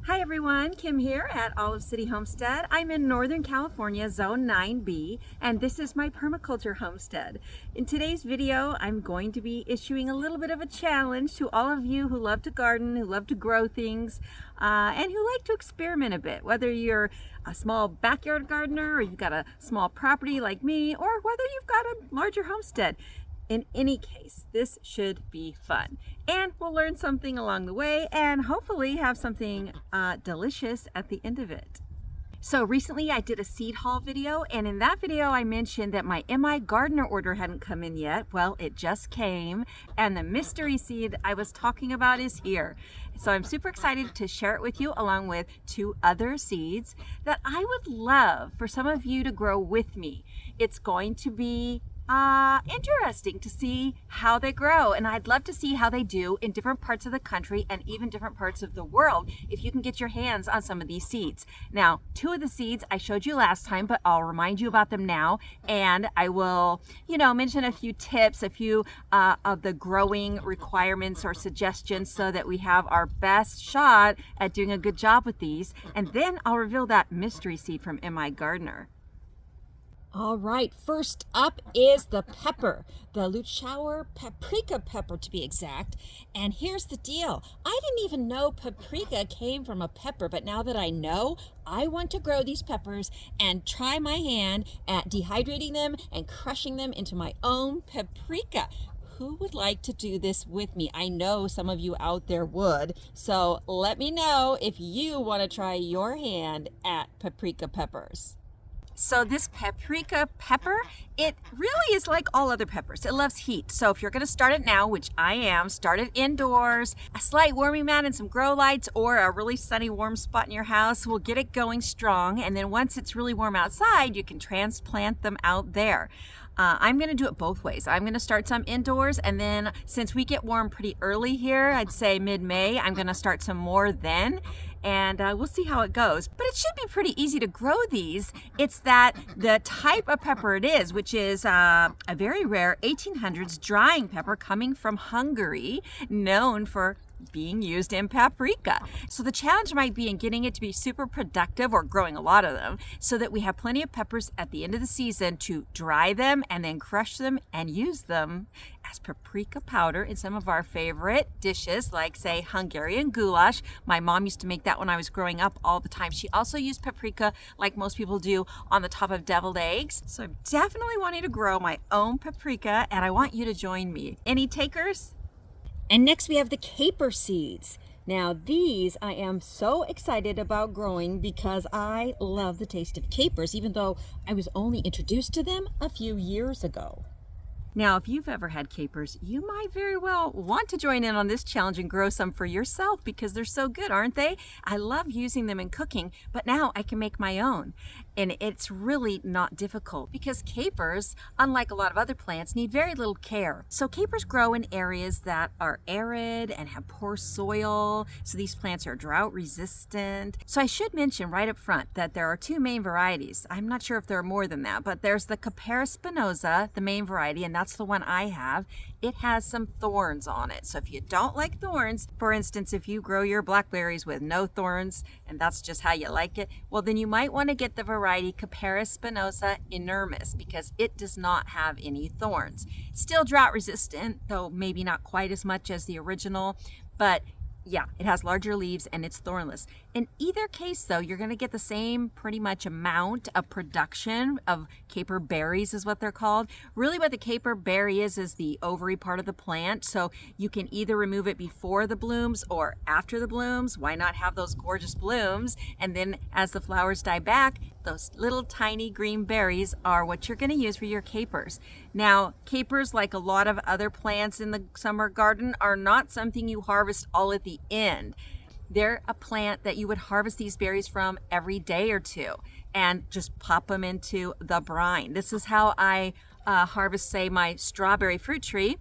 Hi everyone, Kim here at Olive City Homestead. I'm in Northern California, Zone 9B, and this is my permaculture homestead. In today's video, I'm going to be issuing a little bit of a challenge to all of you who love to garden, who love to grow things, and who like to experiment a bit. Whether you're a small backyard gardener, or you've got a small property like me, or whether you've got a larger homestead. In any case, this should be fun, and we'll learn something along the way and hopefully have something delicious at the end of it. So recently I did a seed haul video, and in that video I mentioned that my MIGardener order hadn't come in yet. Well, it just came, and the mystery seed I was talking about is here. So I'm super excited to share it with you along with 2 other seeds that I would love for some of you to grow with me. It's going to be interesting to see how they grow, and I'd love to see how they do in different parts of the country and even different parts of the world if you can get your hands on some of these seeds. Now, 2 of the seeds I showed you last time, but I'll remind you about them now, and I will, mention a few tips, a few of the growing requirements or suggestions so that we have our best shot at doing a good job with these, and then I'll reveal that mystery seed from MIGardener. All right, first up is the pepper, the Luchauer paprika pepper to be exact. And here's the deal. I didn't even know paprika came from a pepper, but now that I know, I want to grow these peppers and try my hand at dehydrating them and crushing them into my own paprika. Who would like to do this with me? I know some of you out there would. So let me know if you want to try your hand at paprika peppers. So this paprika pepper, it really is like all other peppers. It loves heat. So if you're going to start it now, which I am, start it indoors. A slight warming mat and some grow lights or a really sunny warm spot in your house will get it going strong. And then once it's really warm outside, you can transplant them out there. I'm going to do it both ways. I'm going to start some indoors, and then since we get warm pretty early here, I'd say mid-May, I'm going to start some more then, and we'll see how it goes. But it should be pretty easy to grow these. It's that the type of pepper it is, which is a very rare 1800s drying pepper coming from Hungary, known for being used in paprika. So the challenge might be in getting it to be super productive, or growing a lot of them, so that we have plenty of peppers at the end of the season to dry them and then crush them and use them as paprika powder in some of our favorite dishes, like say Hungarian goulash. My mom used to make that when I was growing up all the time. She also used paprika, like most people do, on the top of deviled eggs. So I'm definitely wanting to grow my own paprika, and I want you to join me. Any takers? And next we have the caper seeds. Now these I am so excited about growing because I love the taste of capers, even though I was only introduced to them a few years ago. Now, if you've ever had capers, you might very well want to join in on this challenge and grow some for yourself because they're so good, aren't they? I love using them in cooking, but now I can make my own. And it's really not difficult because capers, unlike a lot of other plants, need very little care. So capers grow in areas that are arid and have poor soil. So these plants are drought resistant. So I should mention right up front that there are 2 main varieties. I'm not sure if there are more than that, but there's the Capera spinosa, the main variety, and that's the one I have. It has some thorns on it. So if you don't like thorns, for instance, if you grow your blackberries with no thorns and that's just how you like it, well, then you might want to get the variety Capera spinosa inermis because it does not have any thorns. It's still drought resistant, though maybe not quite as much as the original, but yeah, it has larger leaves and it's thornless. In either case, though, you're going to get the same pretty much amount of production of caper berries is what they're called. Really what the caper berry is the ovary part of the plant. So you can either remove it before the blooms or after the blooms. Why not have those gorgeous blooms? And then as the flowers die back, those little tiny green berries are what you're going to use for your capers. Now, capers, like a lot of other plants in the summer garden, are not something you harvest all at the end. They're a plant that you would harvest these berries from every day or 2 and just pop them into the brine. This is how I harvest, say, my strawberry fruit tree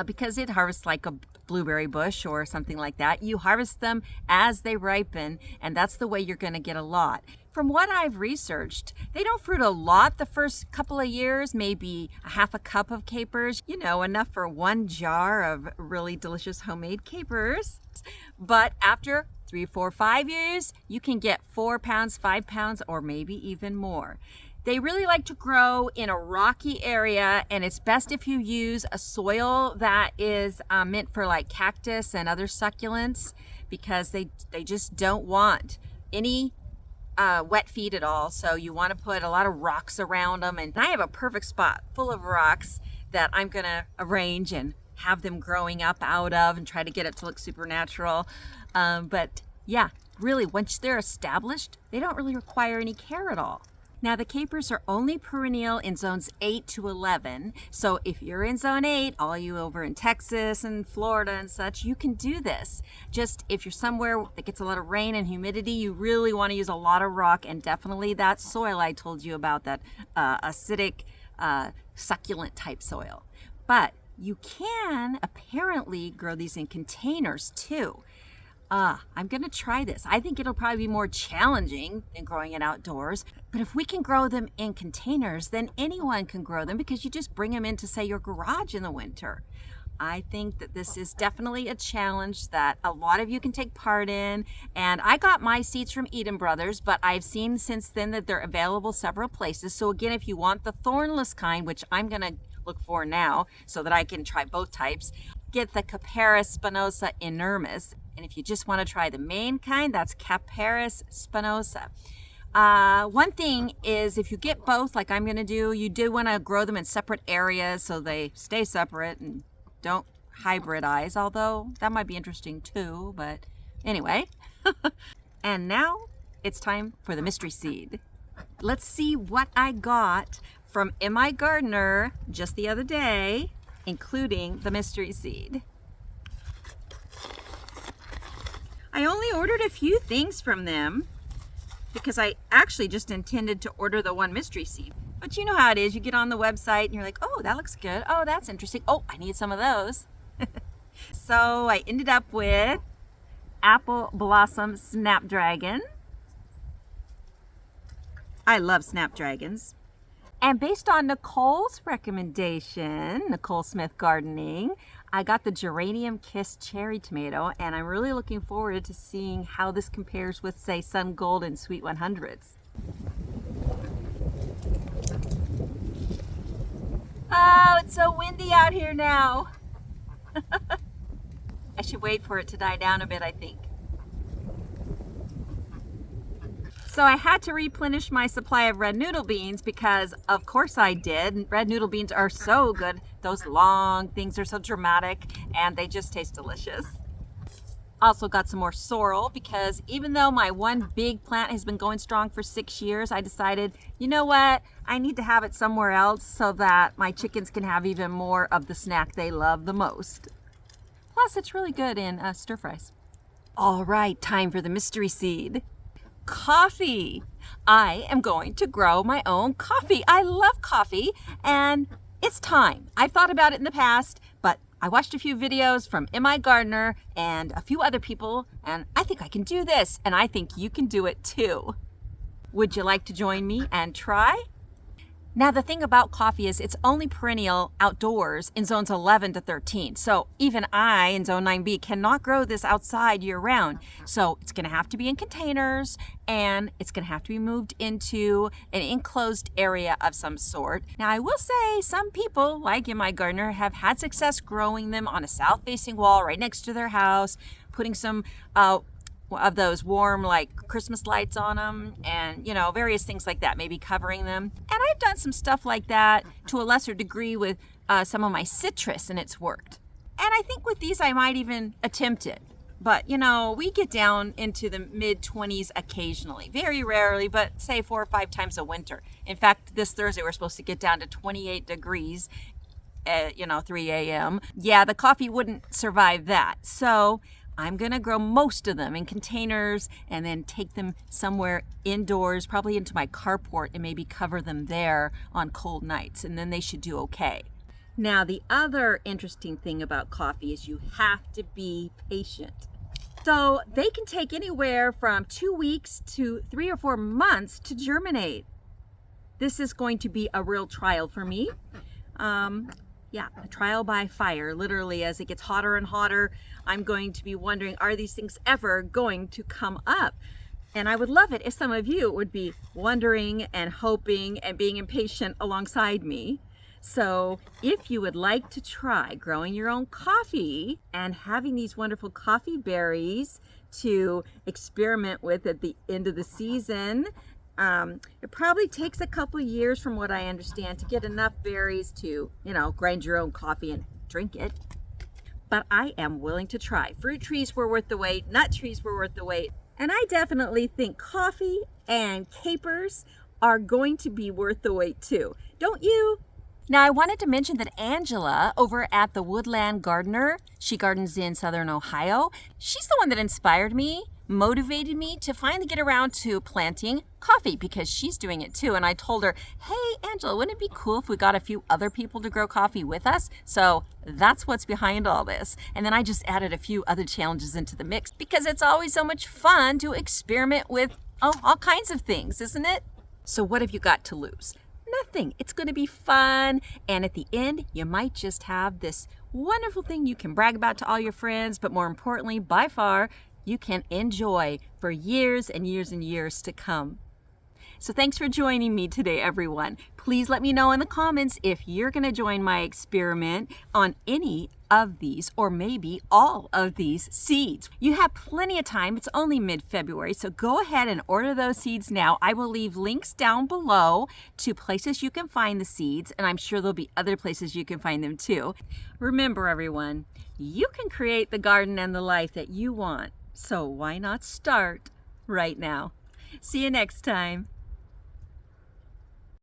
because it harvests like a blueberry bush or something like that. You harvest them as they ripen, and that's the way you're going to get a lot. From what I've researched, they don't fruit a lot the first couple of years, maybe a half a cup of capers, enough for 1 jar of really delicious homemade capers. But after 3, 4, 5 years, you can get 4 pounds, 5 pounds, or maybe even more. They really like to grow in a rocky area, and it's best if you use a soil that is meant for like cactus and other succulents, because they just don't want any wet feed at all. So you want to put a lot of rocks around them, and I have a perfect spot full of rocks that I'm gonna arrange and have them growing up out of and try to get it to look supernatural. But yeah, really, once they're established, they don't really require any care at all. Now, the capers are only perennial in zones 8 to 11. So if you're in zone 8, all you over in Texas and Florida and such, you can do this. Just if you're somewhere that gets a lot of rain and humidity, you really want to use a lot of rock, and definitely that soil I told you about, that acidic succulent type soil. But you can apparently grow these in containers too. I'm gonna try this. I think it'll probably be more challenging than growing it outdoors, but if we can grow them in containers, then anyone can grow them, because you just bring them into, say, your garage in the winter. I think that this is definitely a challenge that a lot of you can take part in, and I got my seeds from EdenBrothers, but I've seen since then that they're available several places. So again, if you want the thornless kind, which I'm gonna look for now so that I can try both types, get the Capparis spinosa inermis. And if you just want to try the main kind, that's Capparis spinosa. One thing is, if you get both, like I'm going to do, you do want to grow them in separate areas so they stay separate and don't hybridize, although that might be interesting too. But anyway, and now it's time for the mystery seed. Let's see what I got from MIGardener just the other day, including the mystery seed. I only ordered a few things from them because I actually just intended to order the one mystery seed. But you know how it is. You get on the website and you're like, oh, that looks good. Oh, that's interesting. Oh, I need some of those. So I ended up with apple blossom snapdragon. I love snapdragons. And based on Nicole's recommendation, Nicole Smith Gardening, I got the Geranium Kiss Cherry Tomato, and I'm really looking forward to seeing how this compares with, say, Sun Gold and Sweet 100s. Oh, it's so windy out here now. I should wait for it to die down a bit, I think. So I had to replenish my supply of red noodle beans, because of course I did. Red noodle beans are so good. Those long things are so dramatic, and they just taste delicious. Also got some more sorrel, because even though my one big plant has been going strong for 6 years, I decided, you know what? I need to have it somewhere else so that my chickens can have even more of the snack they love the most. Plus, it's really good in stir fries. All right, time for the mystery seed. Coffee. I am going to grow my own coffee. I love coffee, and it's time. I've thought about it in the past, but I watched a few videos from MIGardener and a few other people, and I think I can do this, and I think you can do it too. Would you like to join me and try? Now, the thing about coffee is it's only perennial outdoors in zones 11 to 13. So even I, in zone 9B, cannot grow this outside year round. So it's going to have to be in containers, and it's going to have to be moved into an enclosed area of some sort. Now, I will say some people, like MIGardener, have had success growing them on a south-facing wall right next to their house, putting some of those warm, like, Christmas lights on them, and, you know, various things like that, maybe covering them. And I've done some stuff like that to a lesser degree with some of my citrus, and it's worked. And I think with these I might even attempt it. But, you know, we get down into the mid-20s occasionally, very rarely, but say 4 or 5 times a winter. In fact, this Thursday we're supposed to get down to 28 degrees at, 3 a.m. Yeah, the coffee wouldn't survive that. So I'm going to grow most of them in containers and then take them somewhere indoors, probably into my carport, and maybe cover them there on cold nights, and then they should do okay. Now, the other interesting thing about coffee is you have to be patient. So they can take anywhere from 2 weeks to 3 or 4 months to germinate. This is going to be a real trial for me. Yeah, a trial by fire. Literally, as it gets hotter and hotter, I'm going to be wondering, are these things ever going to come up? And I would love it if some of you would be wondering and hoping and being impatient alongside me. So if you would like to try growing your own coffee and having these wonderful coffee berries to experiment with at the end of the season, it probably takes a couple years from what I understand to get enough berries to, grind your own coffee and drink it. But I am willing to try. Fruit trees were worth the wait, nut trees were worth the wait. And I definitely think coffee and capers are going to be worth the wait too. Don't you? Now, I wanted to mention that Angela over at the Woodland Gardener, she gardens in Southern Ohio. She's the one that inspired me, motivated me to finally get around to planting coffee because she's doing it too. And I told her, hey, Angela, wouldn't it be cool if we got a few other people to grow coffee with us? So that's what's behind all this. And then I just added a few other challenges into the mix because it's always so much fun to experiment with all kinds of things, isn't it? So what have you got to lose? Nothing. It's going to be fun. And at the end, you might just have this wonderful thing you can brag about to all your friends, but more importantly, by far, you can enjoy for years and years and years to come. So thanks for joining me today, everyone. Please let me know in the comments if you're going to join my experiment on any of these or maybe all of these seeds. You have plenty of time. It's only mid-February, so go ahead and order those seeds now. I will leave links down below to places you can find the seeds, and I'm sure there'll be other places you can find them too. Remember, everyone, you can create the garden and the life that you want. So why not start right now? See you next time.